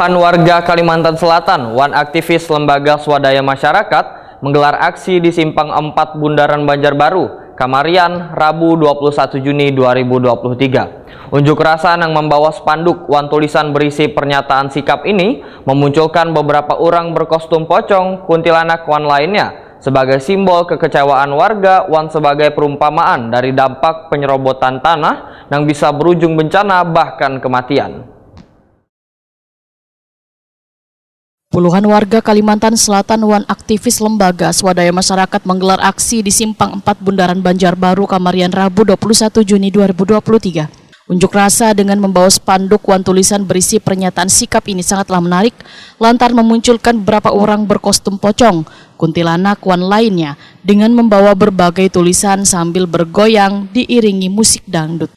Puluhan warga Kalimantan Selatan, Wan aktivis Lembaga Swadaya Masyarakat, menggelar aksi di Simpang 4 Bundaran Banjarbaru, Kamarian, Rabu 21 Juni 2023. Unjuk rasa yang membawa spanduk wan tulisan berisi pernyataan sikap ini memunculkan beberapa orang berkostum pocong, kuntilanak wan lainnya sebagai simbol kekecewaan warga wan sebagai perumpamaan dari dampak penyerobotan tanah yang bisa berujung bencana bahkan kematian. Puluhan warga Kalimantan Selatan wan aktivis Lembaga Swadaya Masyarakat menggelar aksi di Simpang 4 Bundaran Banjarbaru, Kamarian, Rabu 21 Juni 2023. Unjuk rasa dengan membawa spanduk wan tulisan berisi pernyataan sikap ini sangatlah menarik lantaran memunculkan beberapa orang berkostum pocong, kuntilanak wan lainnya dengan membawa berbagai tulisan sambil bergoyang diiringi musik dangdut.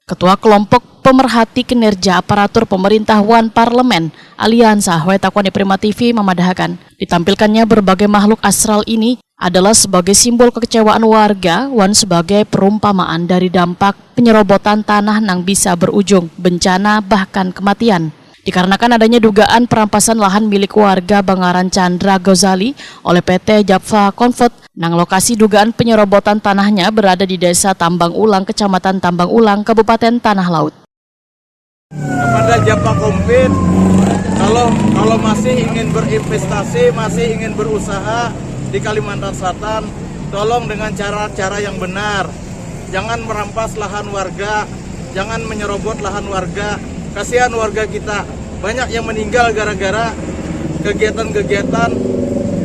Ketua Kelompok Pemerhati Kinerja Aparatur Pemerintah Wan Parlemen Aliansa Wetakwane Prima TV memadahkan ditampilkannya berbagai makhluk astral ini adalah sebagai simbol kekecewaan warga wan sebagai perumpamaan dari dampak penyerobotan tanah yang bisa berujung bencana bahkan kematian. Dikarenakan adanya dugaan perampasan lahan milik warga Bangaran Chandra Ghazali oleh PT Japfa Convert, nang lokasi dugaan penyerobotan tanahnya berada di Desa Tambang Ulang, Kecamatan Tambang Ulang, Kabupaten Tanah Laut. Kepada Japfa Convert, kalau masih ingin berinvestasi, masih ingin berusaha di Kalimantan Selatan, tolong dengan cara-cara yang benar. Jangan merampas lahan warga, jangan menyerobot lahan warga. Kasihan warga kita, banyak yang meninggal gara-gara kegiatan-kegiatan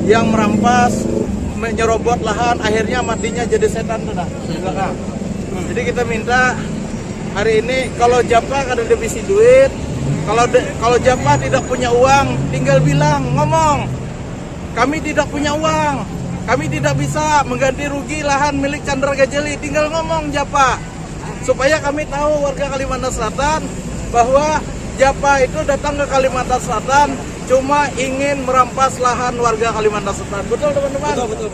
yang merampas, menyerobot lahan, akhirnya matinya jadi setan tuh dah. Jadi kita minta hari ini kalau Japfa ada devisi duit, kalau Japfa tidak punya uang, tinggal bilang, ngomong, kami tidak punya uang, kami tidak bisa mengganti rugi lahan milik Chandra Ghazali, tinggal ngomong Japfa, supaya kami tahu warga Kalimantan Selatan bahwa Japfa itu datang ke Kalimantan Selatan cuma ingin merampas lahan warga Kalimantan Selatan. Betul teman-teman? Betul.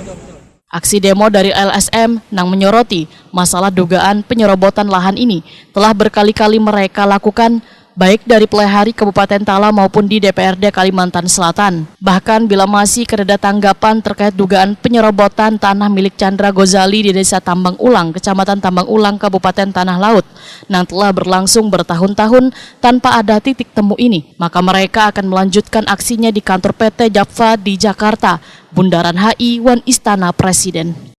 Aksi demo dari LSM nang menyoroti masalah dugaan penyerobotan lahan ini telah berkali-kali mereka lakukan baik dari Pelihari Kabupaten Tala maupun di DPRD Kalimantan Selatan. Bahkan bila masih kereda tanggapan terkait dugaan penyerobotan tanah milik Chandra Ghazali di Desa Tambang Ulang, Kecamatan Tambang Ulang, Kabupaten Tanah Laut, yang telah berlangsung bertahun-tahun tanpa ada titik temu ini, maka mereka akan melanjutkan aksinya di kantor PT Japfa di Jakarta, Bundaran HI, Wan Istana Presiden.